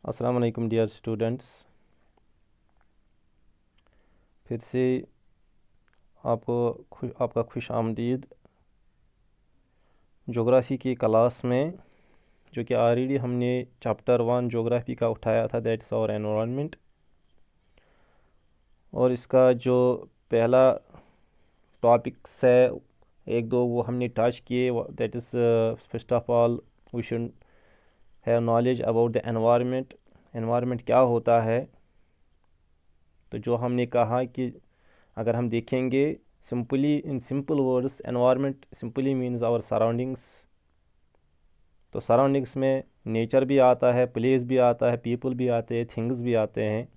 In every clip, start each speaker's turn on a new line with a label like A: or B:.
A: अस्सलाम वालेकुम dear students. फिर से आपका खुश आमदीद जोग्राफ़ी की क्लास में, जो कि ऑलरेडी हमने चैप्टर 1 जोग्राफ़ी का उठाया था, दैट इज़ आवर एनवायरनमेंट। और इसका जो पहला टॉपिक्स है, एक दो वो हमने टच किए। That is first of all we should have knowledge about the environment. Environment क्या होता है? तो जो हमने कहा कि अगर हम देखेंगे simply, in simple words, environment simply means our surroundings. तो सराउंडिंग्स में नेचर भी आता है, प्लेस भी आता है, पीपल भी आते हैं, थिंग्स भी आते हैं।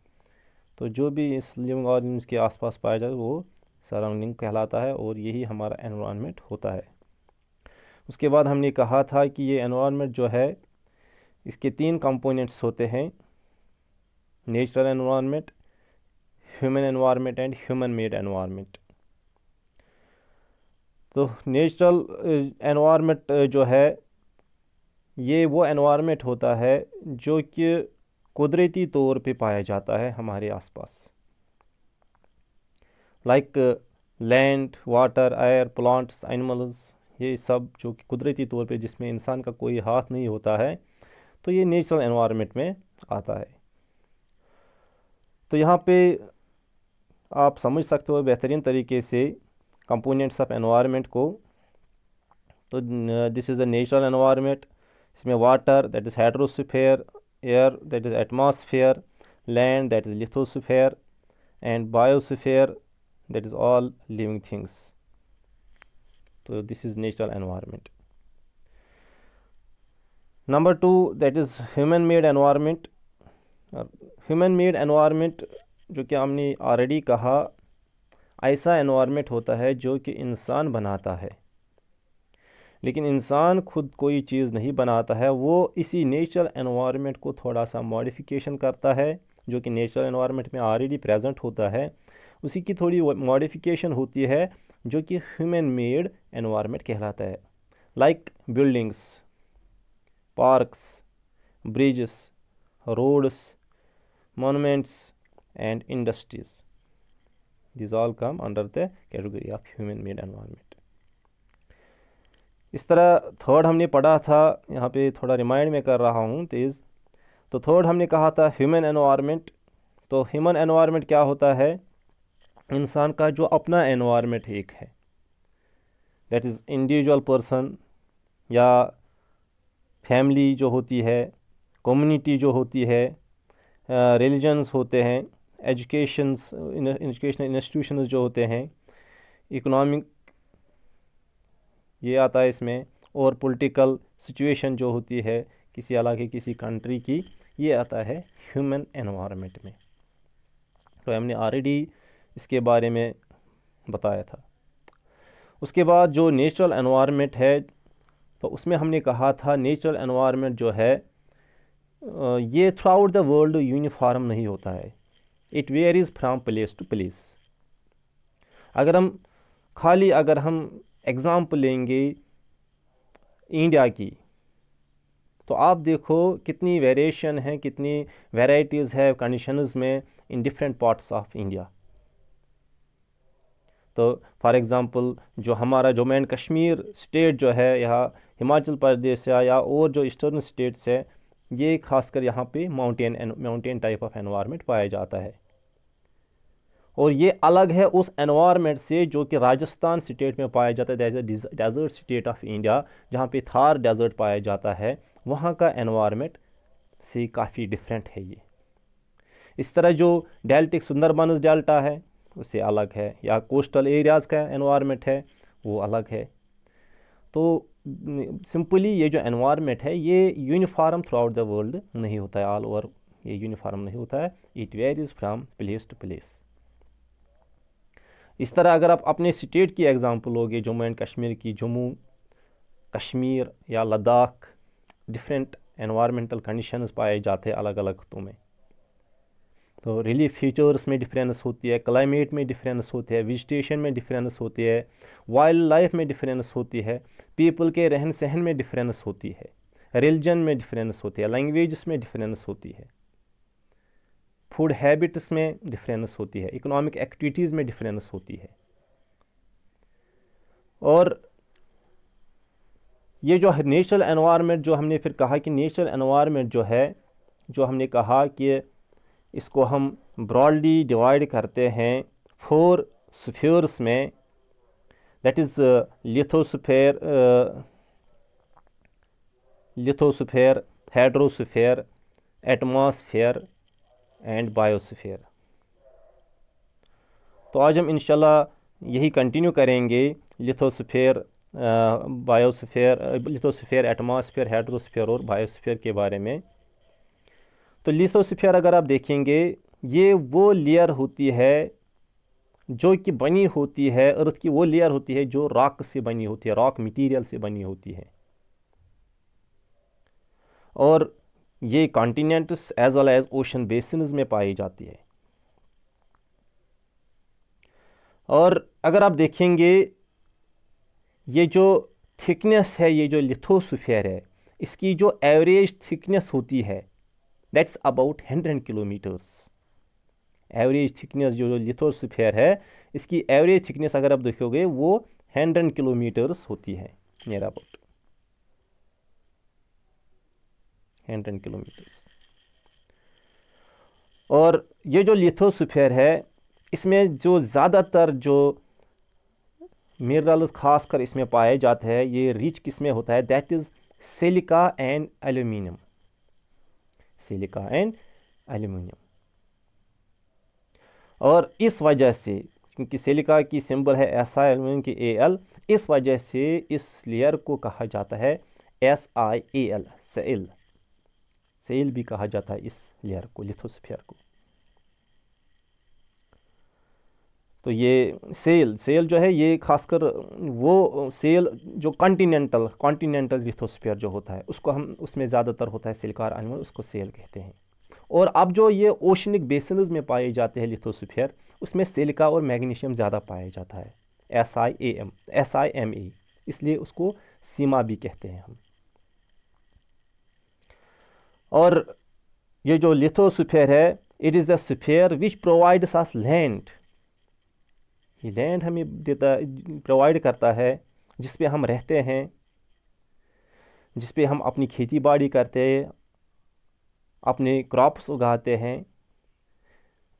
A: तो जो भी इस लिविंग ऑर्गेनिज्म के आसपास पाया जाए वो सराउंडिंग कहलाता है, और यही हमारा एनवायरनमेंट होता है। उसके बाद हमने कहा था कि ये एनवायरनमेंट जो है, इसके 3 कंपोनेंट्स होते हैं: natural environment, human environment and human made environment. तो नेचुरल एनवायरनमेंट जो है, ये वो एनवायरनमेंट होता है जो कि कुदरती तौर पे पाया जाता है हमारे आसपास, like land, water, air, plants, animals. ये सब जो कि कुदरती तौर पे, जिसमें इंसान का कोई हाथ नहीं होता है, तो ये नेचुरल एनवायरनमेंट में आता है। तो यहाँ पे आप समझ सकते हो बेहतरीन तरीके से कंपोनेंट्स ऑफ एनवायरनमेंट को। तो this is a natural environment. इसमें water, that is hydrosphere; air, that is atmosphere; land, that is lithosphere; and biosphere, that is all living things. तो this is natural environment. Number 2, that is human made environment. Human made environment, जो कि हमने already कहा, ऐसा environment होता है जो कि इंसान बनाता है। लेकिन इंसान खुद कोई चीज़ नहीं बनाता है, वो इसी नेचुरल एनवायरनमेंट को थोड़ा सा मॉडिफिकेशन करता है, जो कि नेचुरल एनवायरनमेंट में ऑलरेडी प्रेजेंट होता है। उसी की थोड़ी मॉडिफिकेशन होती है, जो कि ह्यूमन मेड एनवायरनमेंट कहलाता है। Like buildings, parks, bridges, roads, monuments and industries. These all come under the category of human made environment. इस तरह थर्ड हमने पढ़ा था, यहाँ पे थोड़ा रिमाइंड में कर रहा हूँ तेज़। तो थर्ड हमने कहा था ह्यूमन एनवायरनमेंट। तो ह्यूमन एनवायरनमेंट क्या होता है? इंसान का जो अपना एनवायरनमेंट एक है, दैट इज़ इंडिविजुअल पर्सन, या फैमिली जो होती है, कम्युनिटी जो होती है, रिलीजन्स होते हैं, एजुकेशनल इंस्टीट्यूशंस जो होते हैं, इकोनॉमिक ये आता है इसमें, और पॉलिटिकल सिचुएशन जो होती है किसी इलाके, किसी कंट्री की, ये आता है ह्यूमन एनवायरनमेंट में। तो हमने ऑलरेडी इसके बारे में बताया था। उसके बाद जो नेचुरल एनवायरनमेंट है, तो उसमें हमने कहा था नेचुरल एनवायरनमेंट जो है, ये throughout the world uniform नहीं होता है। It varies from place to place. अगर हम एग्ज़ाम्पल लेंगे इंडिया की, तो आप देखो कितनी वेरिएशन है, कितनी वेराइटीज़ है कंडीशंस में in different parts of India. तो फॉर एग्ज़ाम्पल जो हमारा जम्मू एंड कश्मीर स्टेट जो है, या हिमाचल प्रदेश या और जो ईस्टर्न स्टेट्स है, ये खासकर यहाँ पे माउंटेन टाइप ऑफ एनवायरनमेंट पाया जाता है। और ये अलग है उस एनवायरनमेंट से जो कि राजस्थान स्टेट में पाया जाता है, that is desert state of India, जहाँ पे थार डेजर्ट पाया जाता है। वहाँ का एनवायरनमेंट से काफ़ी डिफरेंट है ये। इस तरह जो डेल्टिक सुंदरबंस डेल्टा है उससे अलग है, या कोस्टल एरियाज़ का एनवायरनमेंट है वो अलग है। तो सिंपली ये जो एनवायरनमेंट है ये uniform through out the world नहीं होता है, ऑल ओवर ये यूनिफॉर्म नहीं होता है। It varies from place to place. इस तरह अगर आप अपने स्टेट की एग्जांपल लोगे, जम्मू एंड कश्मीर की, जम्मू कश्मीर या लद्दाख, डिफरेंट एनवायरमेंटल कंडीशंस पाए जाते हैं अलग अलग खितों में। तो रिलीफ फीचर्स में डिफरेंस होती है, क्लाइमेट में डिफरेंस होती है, वेजिटेशन में डिफरेंस होती है, वाइल्ड लाइफ में डिफरेंस होती है, पीपल के रहन सहन में डिफरेंस होती है, रिलीजन में डिफरेंस होती है, लैंग्वेज में डिफरेंस होती है। फूड हैबिट्स में डिफरेंस होती है, इकोनॉमिक एक्टिविटीज़ में डिफरेंस होती है। और ये जो नेचुरल एनवायरनमेंट, जो हमने फिर कहा कि नेचुरल एनवायरनमेंट जो है, जो हमने कहा कि इसको हम ब्रॉडली डिवाइड करते हैं 4 स्फीयर्स में, that is lithosphere, hydrosphere, atmosphere and biosphere. तो आज हम इंशाल्लाह यही कंटिन्यू करेंगे लिथोस्फीयर, लिथोस्फीयर, एटमॉस्फेयर, हाइड्रोस्फीयर और बायोस्फीयर के बारे में। तो लिथोस्फीयर अगर आप देखेंगे, ये वो लेयर होती है जो कि बनी होती है, अर्थ की वो लेयर होती है जो रॉक से बनी होती है, रॉक मटेरियल से बनी होती है। और ये continents as well as ocean basins में पाई जाती है। और अगर आप देखेंगे, ये जो थिकनेस है, ये जो लिथोस्फीयर है, इसकी जो एवरेज थिकनेस होती है that's about 100 kilometres. Average thickness जो लिथोस्फीयर है, इसकी एवरेज थिकनेस अगर आप देखोगे वो 100 किलोमीटर्स होती है, नियर अबाउट 100 किलोमीटर्स। और ये जो लिथोस्फीयर है, इसमें जो ज़्यादातर जो मिनरल्स खासकर इसमें पाए जाते हैं, ये रिच किस में होता है, that is silica and aluminium, silica and aluminium. और इस वजह से, क्योंकि सिलिका की सिंबल है SI, एल्यूमिनियम की AL, इस वजह से इस लेयर को कहा जाता है SIAL, सेल। सेल भी कहा जाता है इस लेयर को, लिथोस्फीयर को। तो ये सेल जो है, ये खासकर वो सेल जो कॉन्टिनेंटल लिथोस्फीयर जो होता है, उसको हम, उसमें ज़्यादातर होता है सिलिका और एल्यूमिनियम, उसको सेल कहते हैं। और अब जो ये ओशनिक बेसिन्स में पाए जाते हैं लिथोस्फीयर, उसमें सिलिका और मैग्नीशियम ज़्यादा पाया जाता है, SiMa, इसलिए उसको सीमा भी कहते हैं हम। और ये जो लिथोस्फीयर है, it is the sphere which provides us land. ये लैंड हमें देता, प्रोवाइड करता है, जिस पे हम रहते हैं, जिस पे हम अपनी खेती बाड़ी करते हैं, अपने क्रॉप्स उगाते हैं।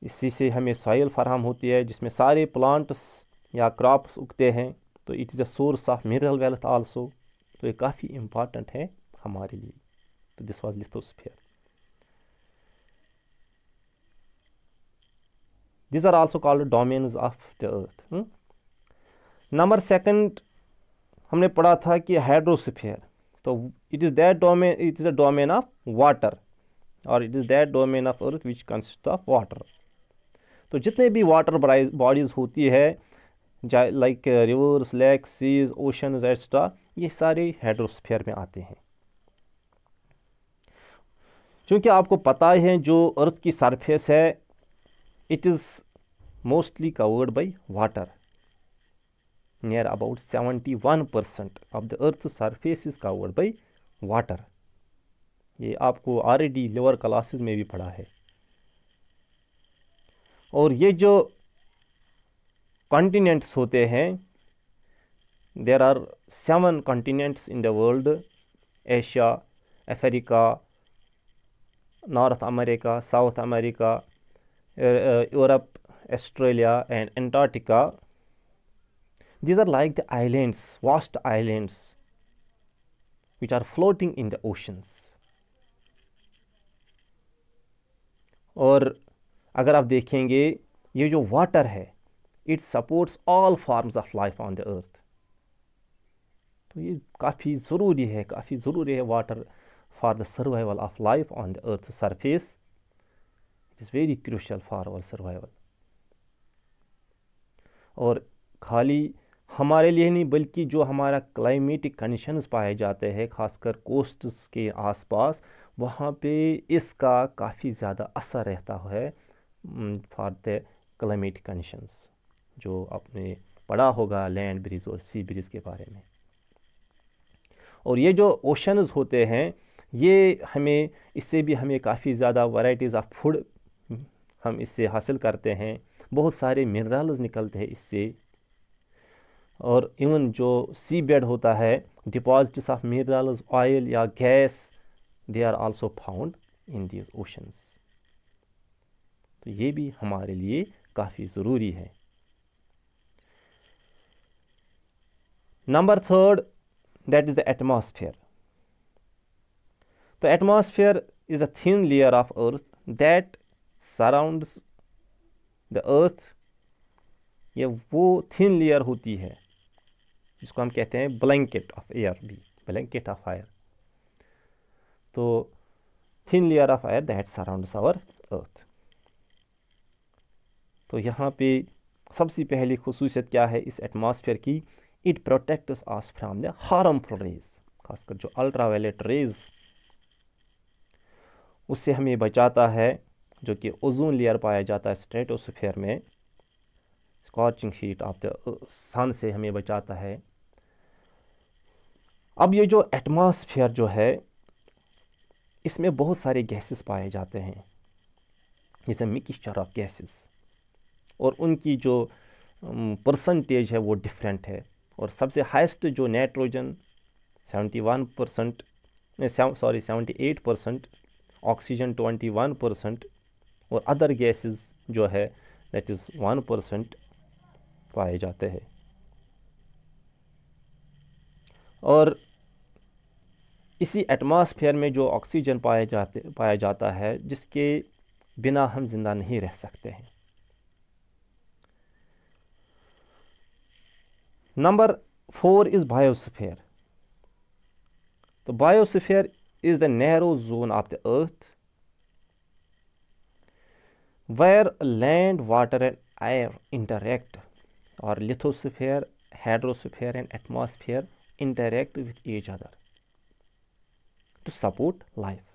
A: इसी से हमें सॉइल फराहम होती है जिसमें सारे प्लांट्स या क्रॉप्स उगते हैं। तो it is a source of mineral wealth also. तो ये काफ़ी इम्पॉर्टेंट है हमारे लिए। तो this was lithosphere. These are also called domains of the earth. Number 2 हमने पढ़ा था कि हाइड्रोस्फीयर। तो it is that domain, it is a domain of water, और it is that domain of earth which consist of water. तो जितने भी water bodies होती है, like rivers, lakes, seize, oceans extra, ये सारे हाइड्रोस्फीयर में आते हैं। चूँकि आपको पता है जो अर्थ की सरफेस है, it is mostly covered by water. Near about 71% of the earth's surface is covered by water. ये आपको ऑलरेडी लोअर क्लासेस में भी पढ़ा है। और ये जो कॉन्टिनेंट्स होते हैं, there are 7 continents in the world: Asia, Africa, North America, South America, Europe, Australia and Antarctica. These are like the islands, vast islands which are floating in the oceans. और अगर आप देखेंगे, ये जो वाटर है, it supports all forms of life on the earth. तो ये काफ़ी ज़रूरी है water for the survival of life on the earth's surface. It is very crucial for our survival. और खाली हमारे लिए नहीं, बल्कि जो हमारा क्लाइमेटिक कंडीशंस पाए जाते हैं, खासकर कोस्ट्स के आसपास, वहाँ पे इसका काफ़ी ज़्यादा असर रहता है फॉर द क्लाइमेटिक कंडीशंस, जो आपने पढ़ा होगा लैंड ब्रिज और सी ब्रिज के बारे में। और ये जो ओशंस होते हैं, ये हमें, इससे भी हमें काफ़ी ज़्यादा वैराइटीज़ ऑफ फूड हम इससे हासिल करते हैं, बहुत सारे मिनरल्स निकलते हैं इससे। और इवन जो सी बेड होता है, डिपॉजिट्स ऑफ मिनरल्स, ऑयल या gas, they are also found in these oceans. तो ये भी हमारे लिए काफ़ी ज़रूरी है। Number third, that is the atmosphere. The atmosphere is a thin layer of earth that surrounds the earth. ये वो thin layer होती है जिसको हम कहते हैं blanket of air भी, blanket of air. तो thin layer of air that surrounds our earth. तो यहाँ पे सबसे पहली खुसूसियत क्या है इस एटमॉस्फेयर की? It protects us from the harmful rays, खासकर जो अल्ट्रावायलेट रेज, उससे हमें बचाता है। जो कि ओजोन लेयर पाया जाता है स्ट्रेटोस्फीयर में, स्कॉचिंग हीट ऑफ द सन से हमें बचाता है। अब ये जो एटमॉस्फेयर जो है, इसमें बहुत सारे गैसेस पाए जाते हैं, जैसे मिक्सचर ऑफ गैसेस, और उनकी जो परसेंटेज है वो डिफरेंट है। और सबसे हाईएस्ट जो नाइट्रोजन 71%, 78%, ऑक्सीजन 21% और अदर गैसेस जो है दैट इज़ 1% पाए जाते हैं। और इसी एटमॉस्फेयर में जो ऑक्सीजन पाया जाता है, जिसके बिना हम जिंदा नहीं रह सकते हैं। Number 4 is biosphere. The biosphere is the narrow zone of the earth where land, water and air interact, or lithosphere, hydrosphere and atmosphere interact with each other to support life.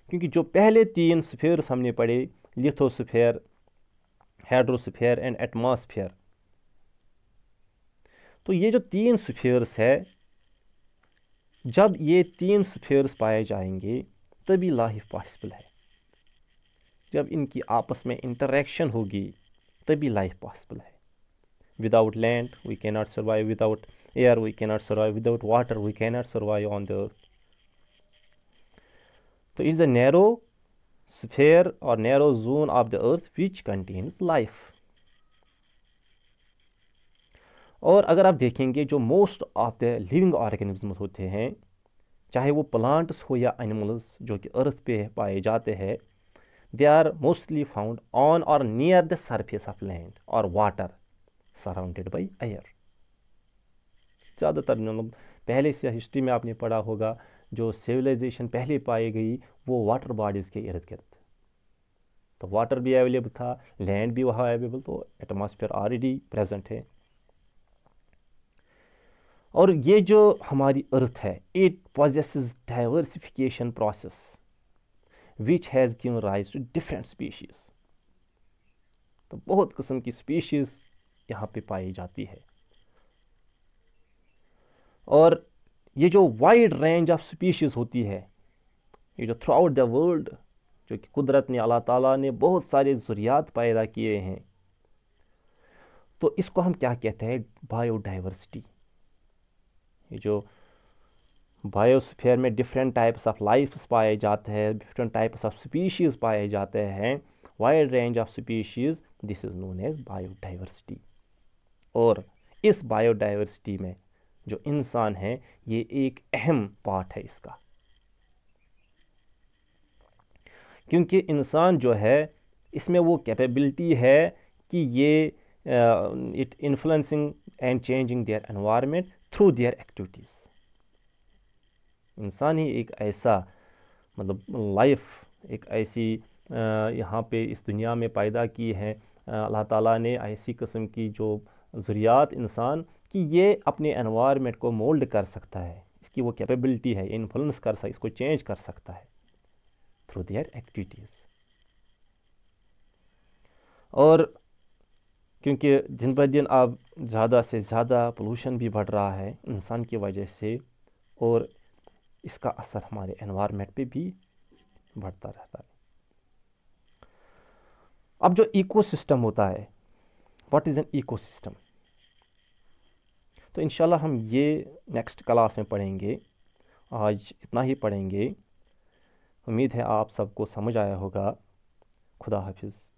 A: क्योंकि जो पहले 3 स्फीयर्स हमने पढ़े, lithosphere, hydrosphere and atmosphere, तो ये जो 3 spheres है, जब ये 3 स्फीयर्स पाए जाएंगे तभी लाइफ पॉसिबल है। जब इनकी आपस में इंटरेक्शन होगी तभी लाइफ पॉसिबल है। Without land we can not survive, without air we can not survive, without water we can not survive on the earth. तो इट्स अ नैरो स्फीयर और narrow zone of the earth which contains life. और अगर आप देखेंगे जो most of the living organism होते हैं, चाहे वो प्लांट्स हो या एनिमल्स जो कि अर्थ पे पाए जाते हैं, they are mostly found on और near the surface of land और वाटर सराउंडेड बाई एयर। ज़्यादातर मतलब पहले से हिस्ट्री में आपने पढ़ा होगा, जो सिविलाइजेशन पहले पाई गई वो वाटर बॉडीज़ के इर्द गिर्द। तो वाटर भी अवेलेबल था, लैंड भी वहाँ अवेलेबल, तो एटमॉस्फेयर ऑलरेडी प्रेजेंट है। और ये जो हमारी अर्थ है, it possesses diversification process which has given rise to different species. तो बहुत किस्म की स्पीशीज़ यहाँ पे पाई जाती है। और ये जो वाइड रेंज ऑफ स्पीशीज़ होती है, ये जो थ्रू आउट द वर्ल्ड, जो कि कुदरत ने, अल्लाह ताला ने बहुत सारे ज़ुरियात पैदा किए हैं, तो इसको हम क्या कहते हैं? बायोडाइवर्सिटी। ये जो बायोस्फीयर में डिफरेंट टाइप्स ऑफ लाइफ्स पाए जाते हैं, डिफरेंट टाइप्स ऑफ स्पीशीज़ पाए जाते हैं, wide range of species, this is known as biodiversity. और इस बायोडाइवर्सिटी में जो इंसान है, ये एक अहम पार्ट है इसका, क्योंकि इंसान जो है, इसमें वो कैपेबिलिटी है कि ये it influencing and changing their environment through their activities. इंसान ही एक ऐसा मतलब लाइफ, एक ऐसी यहाँ पे इस दुनिया में पैदा की है अल्लाह ताला ने, ऐसी किस्म की जो ज़ुरियात इंसान कि ये अपने एनवायरनमेंट को मोल्ड कर सकता है, इसकी वो कैपेबिलिटी है, इन्फ्लुएंस कर सकता, इसको चेंज कर सकता है थ्रू देयर एक्टिविटीज़। और क्योंकि दिन ब दिन अब ज़्यादा से ज़्यादा पोल्यूशन भी बढ़ रहा है इंसान की वजह से, और इसका असर हमारे एनवायरनमेंट पे भी बढ़ता रहता है। अब जो इकोसिस्टम होता है, व्हाट इज़ एन इकोसिस्टम, तो इंशाल्लाह हम ये नेक्स्ट क्लास में पढ़ेंगे। आज इतना ही पढ़ेंगे। उम्मीद है आप सबको समझ आया होगा। खुदा हाफिज़।